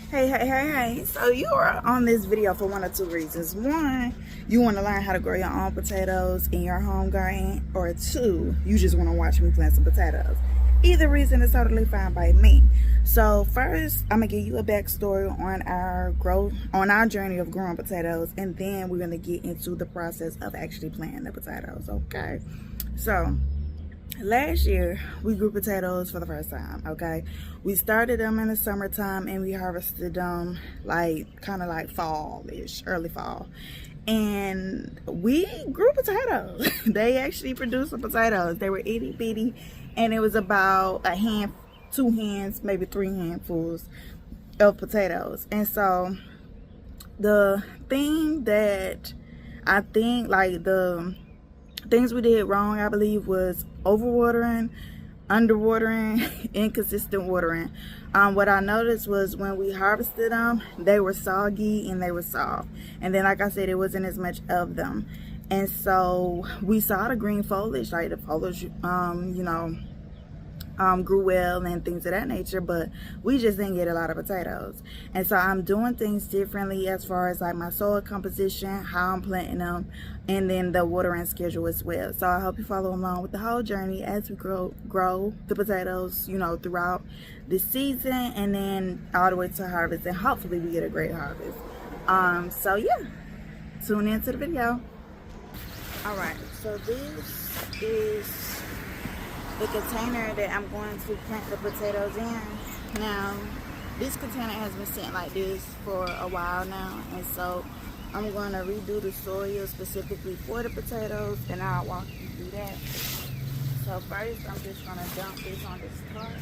Hey. So you are on this video for one of two reasons. One, you want to learn how to grow your own potatoes in your home garden, or two, you just want to watch me plant some potatoes. Either reason is totally fine by me. So first, I'm gonna give you a backstory on our journey of growing potatoes, and then we're gonna get into the process of actually planting the potatoes. Okay, so last year we grew potatoes for the first time. Okay, we started them in the summertime and we harvested them kind of like fall-ish, early fall, and we grew potatoes. They actually produced some potatoes. They were itty bitty, and it was about a hand, two hands, maybe three handfuls of potatoes. And so the thing that I think, like, the things we did wrong, I believe, was overwatering, underwatering, inconsistent watering. What I noticed was when we harvested them, they were soggy and they were soft. And then, like I said, it wasn't as much of them. And so we saw the green foliage, like the foliage, grew well and things of that nature, but we just didn't get a lot of potatoes. And so I'm doing things differently as far as like my soil composition, how I'm planting them, and then the watering schedule as well. So I hope you follow along with the whole journey as we grow the potatoes, throughout the season, and then all the way to harvest, and hopefully we get a great harvest. So yeah, tune into the video. All right, so this is the container that I'm going to plant the potatoes in. Now, this container has been sitting like this for a while now, and so I'm going to redo the soil specifically for the potatoes, and I'll walk you through that. So first, I'm just going to dump this on this cart.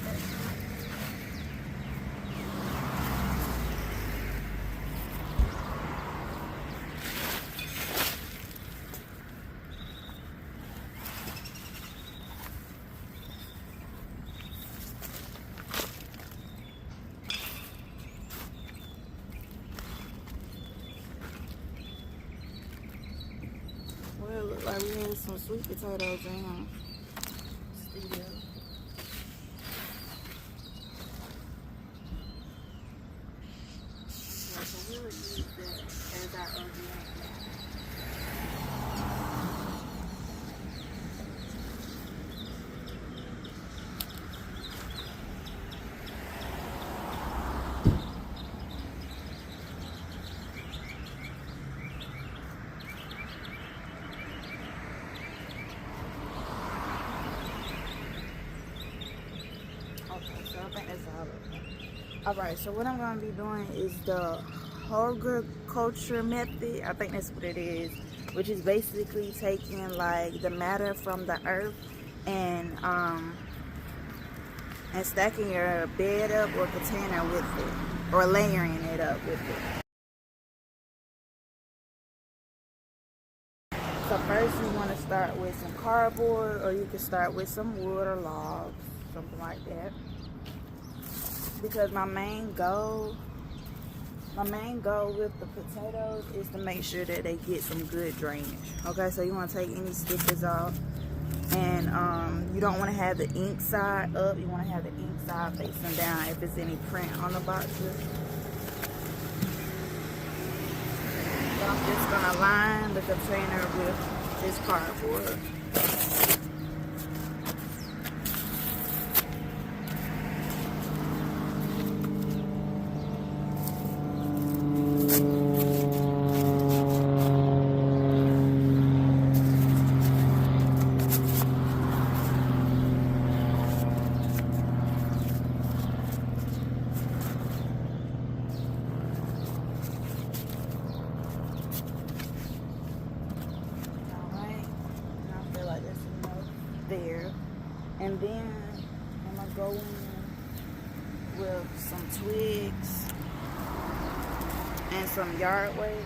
Well, it looks like we had some sweet potatoes in here. Still. Yeah, so we'll use that as our organic matter. Okay, so I think that's all of it. Alright, so what I'm going to be doing is the Hügelkultur method. I think that's what it is, which is basically taking like the matter from the earth and stacking your bed up or container with it, or layering it up with it. So first you want to start with some cardboard, or you can start with some wood or logs, something like that. Because my main goal with the potatoes is to make sure that they get some good drainage. Okay, so you want to take any stickers off, and you don't want to have the ink side up. You want to have the ink side facing down if there's any print on the boxes. So I'm just gonna line the container with this cardboard. There, and then I'm gonna go in with some twigs and some yard waste.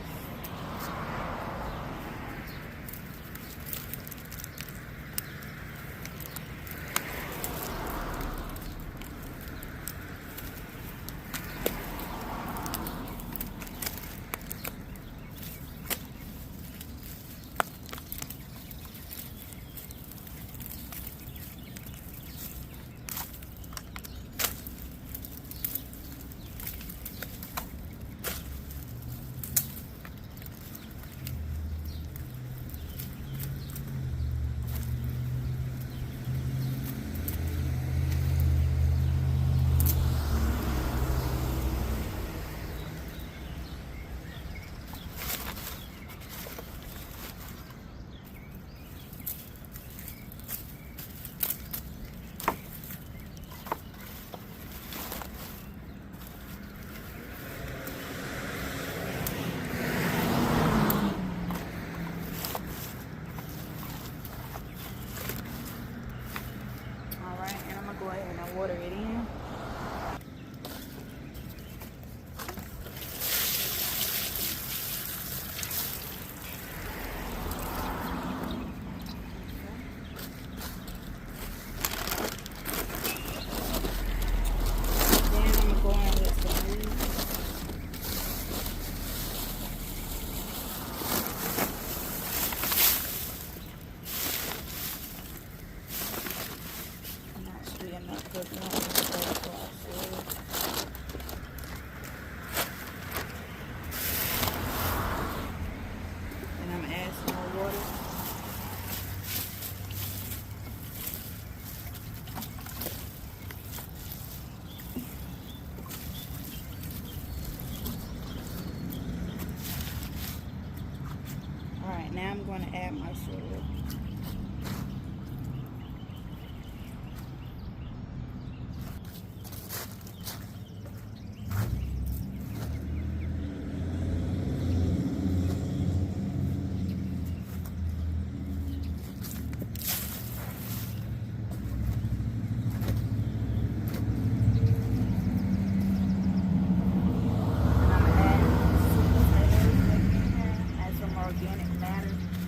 add my soil.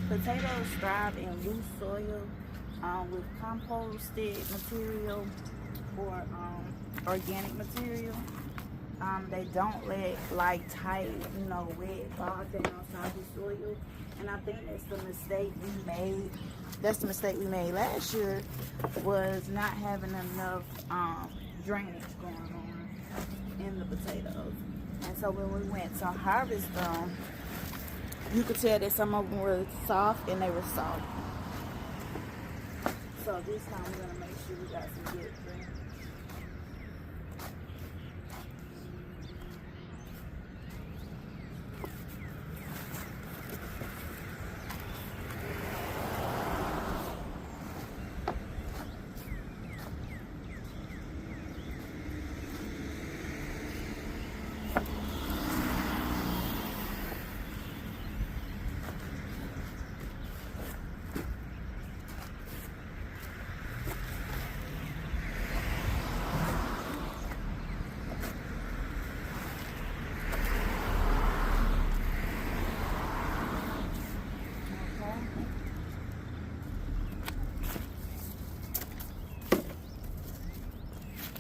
Potatoes thrive in loose soil with composted material or organic material. They don't like tight, wet, bogged down soggy soil. And I think that's the mistake we made. That's the mistake we made last year, was not having enough drainage going on in the potatoes. And so when we went to harvest them, you could tell that some of them were soft and they were soft. So this time we're gonna make sure we got some good drainage.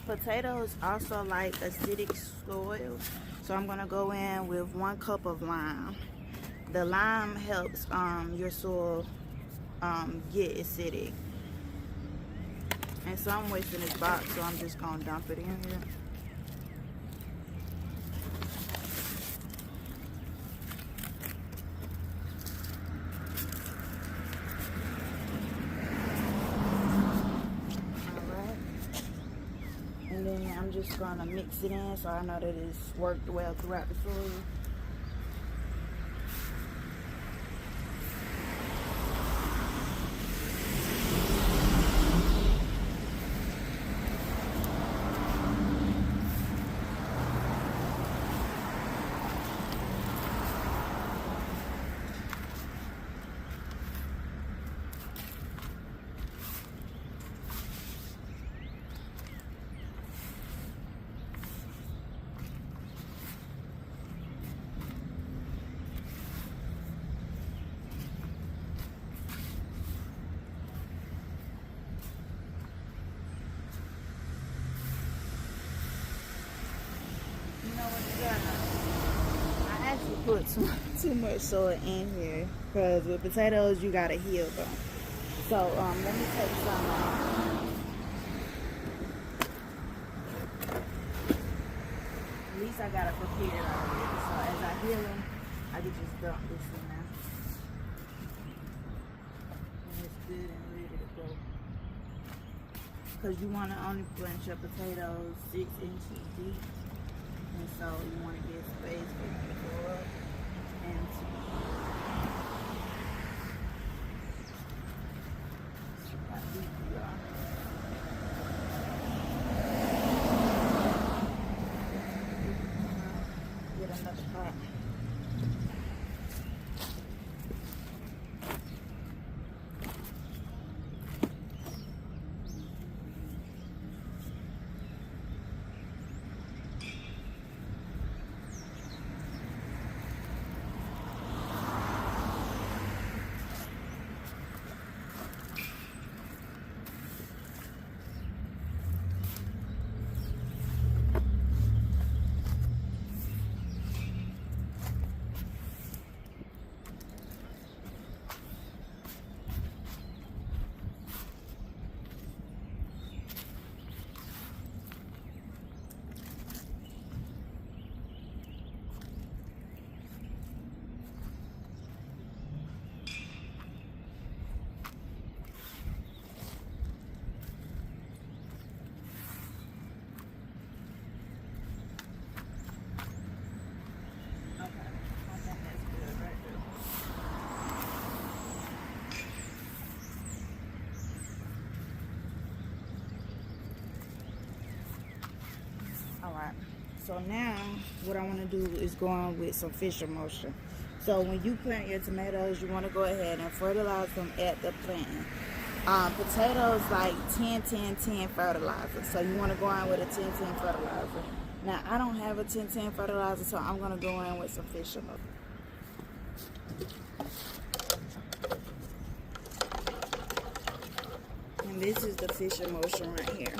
Potatoes also like acidic soil, so I'm gonna go in with 1 cup of lime. The lime helps your soil get acidic. And so I'm wasting this box, so I'm just gonna dump it in here. And then I'm just gonna mix it in so I know that it's worked well throughout the soil. I actually put too much soil in here because with potatoes you gotta heal them. So let me take some at least I gotta prepare it already. So as I heal them, I can just dump this in now. And it's good and ready to go. Because you want to only plant your potatoes 6 inches deep. And so you want to get space for them to grow up and to see how deep you are. Get another pot. So now what I want to do is go on with some fish emulsion. So when you plant your tomatoes, you want to go ahead and fertilize them at the planting. Potatoes like 10-10-10 fertilizer. So you want to go in with a 10-10 fertilizer. Now I don't have a 10-10 fertilizer, so I'm going to go in with some fish emulsion. And this is the fish emulsion right here.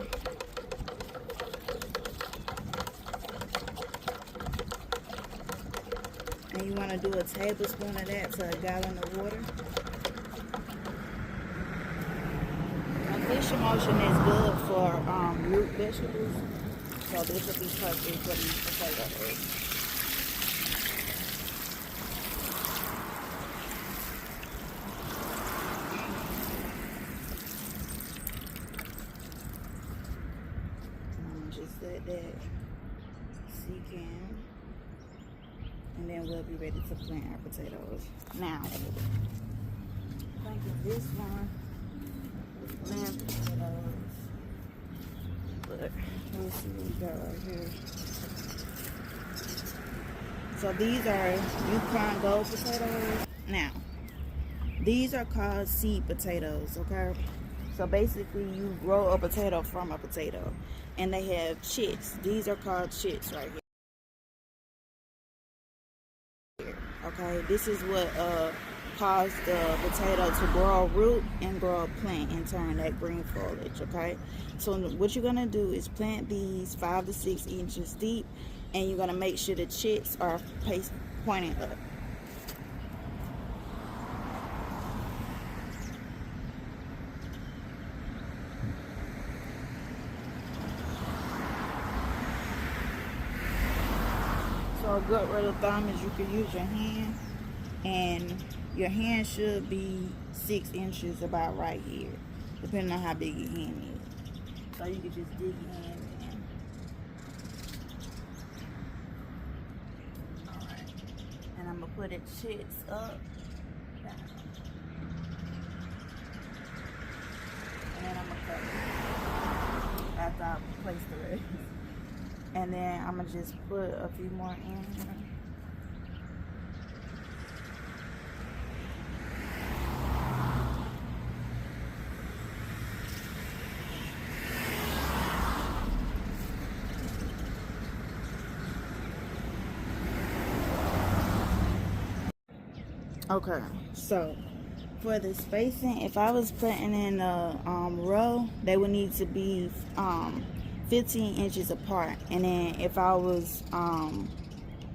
And you want to do a tablespoon of that to a gallon of water. Now, fish emulsion is good for root vegetables, so this will be perfect for these potatoes. Just let that sink in, and then we'll be ready to plant our potatoes. Now, I think of this one, plant potatoes, but let's see what we got right here. So these are Yukon Gold potatoes. Now, these are called seed potatoes, okay? So basically you grow a potato from a potato, and they have chits. These are called chits right here. Okay, this is what caused the potato to grow a root and grow a plant and turn that green foliage. Okay, so what you're gonna do is plant these 5 to 6 inches deep, and you're gonna make sure the chits are pointing up. So a good rule of thumb is you can use your hand, and your hand should be 6 inches about right here, depending on how big your hand is. So you can just dig your hand in. Alright. And I'm going to put the chits up, down. And then I'm going to cut it after I place the rest. And then I'm going to just put a few more in here. Okay, so for the spacing, if I was putting in a row, they would need to be 15 inches apart. And then if I was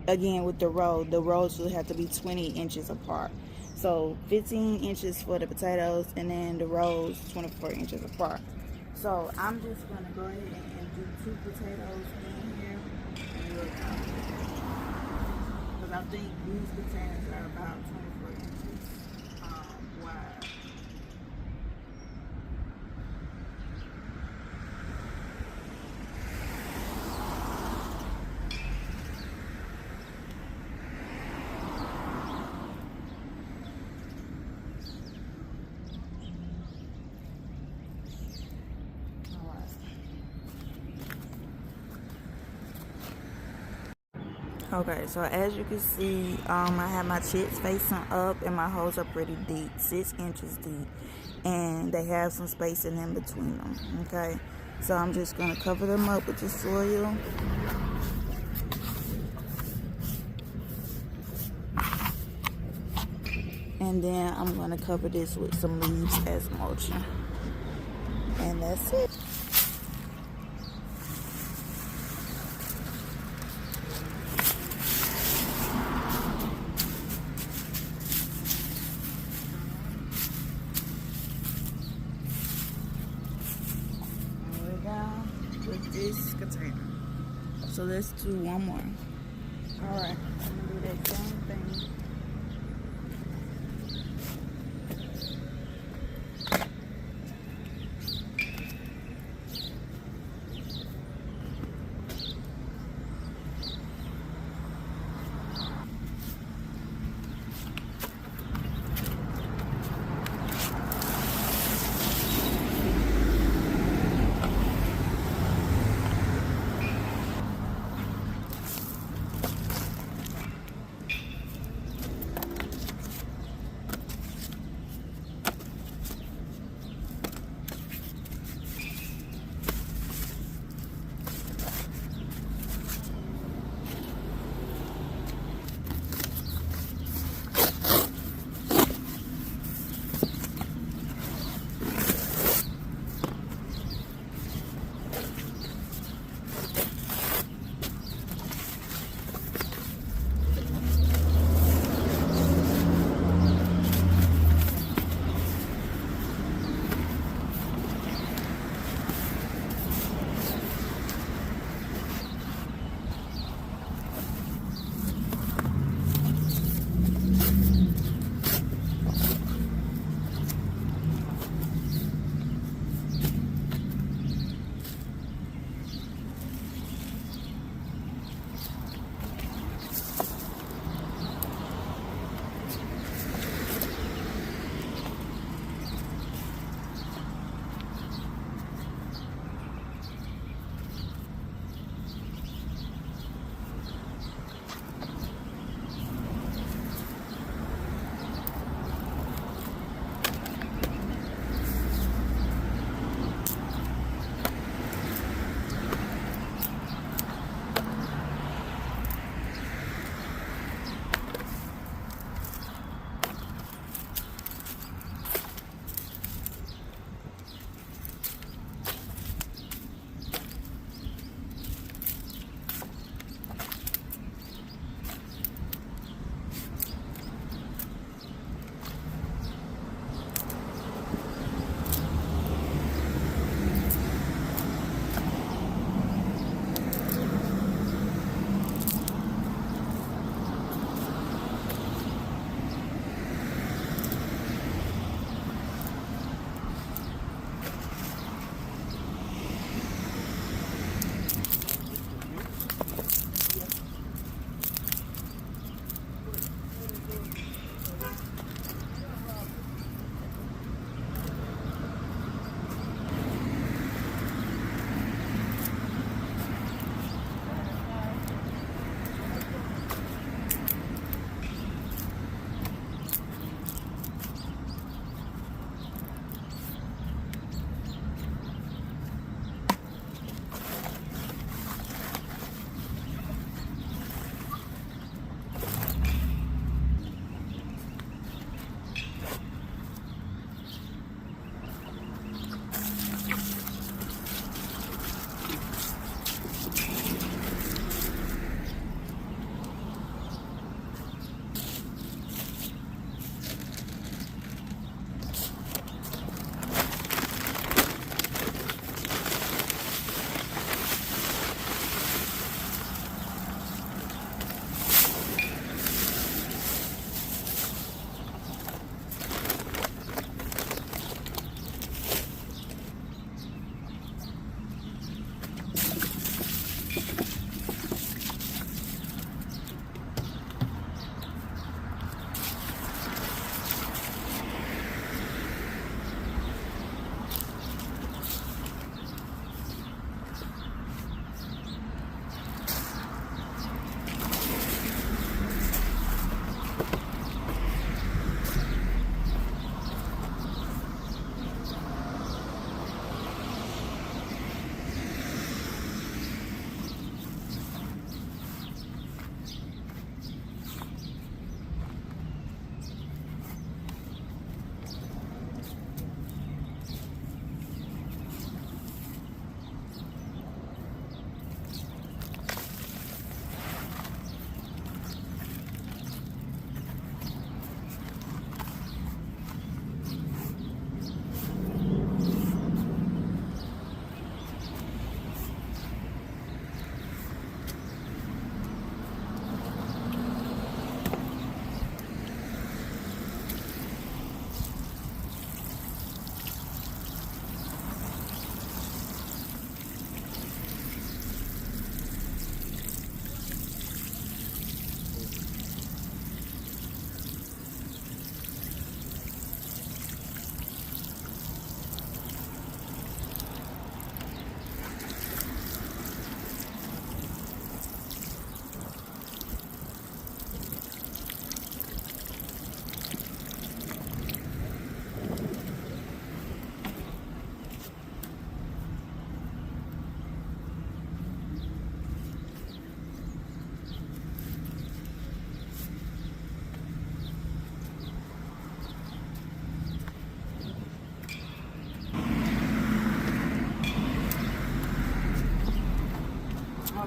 again with the rows would have to be 20 inches apart. So 15 inches for the potatoes, and then the rows 24 inches apart. So I'm just gonna go ahead and do 2 potatoes in here, and we'll count, because I think these potatoes are about 24 inches wide. Okay, so as you can see, I have my chits facing up, and my holes are pretty deep, 6 inches deep, and they have some spacing in between them. Okay, so I'm just going to cover them up with the soil. And then I'm going to cover this with some leaves as mulching. And that's it. With this container. So let's do one more. Alright, I'm gonna do that same thing.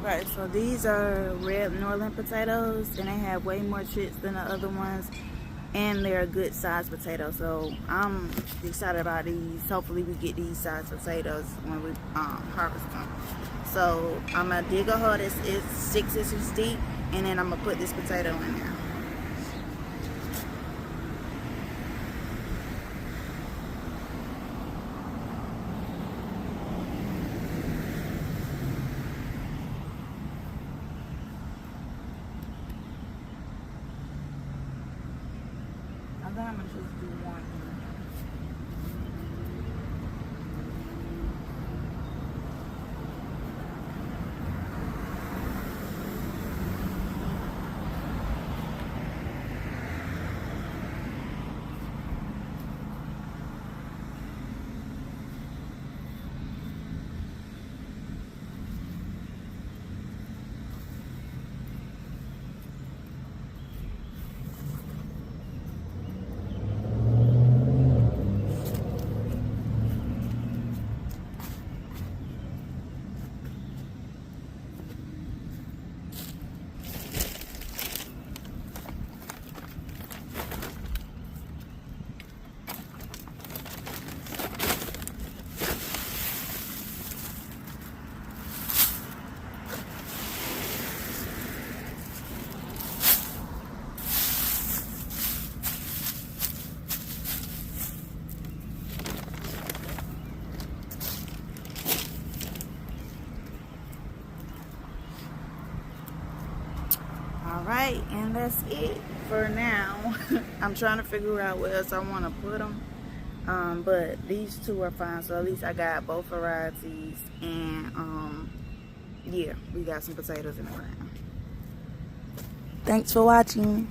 Okay, so these are red Norland potatoes, and they have way more chits than the other ones, and they're a good sized potato. So I'm excited about these. Hopefully we get these sized potatoes when we harvest them. So I'm gonna dig a hole that's 6 inches deep, and then I'm gonna put this potato in there. I think I'm gonna just do one. Alright, and that's it for now. I'm trying to figure out where else I want to put them. But these two are fine, so at least I got both varieties. And yeah, we got some potatoes in the ground. Thanks for watching.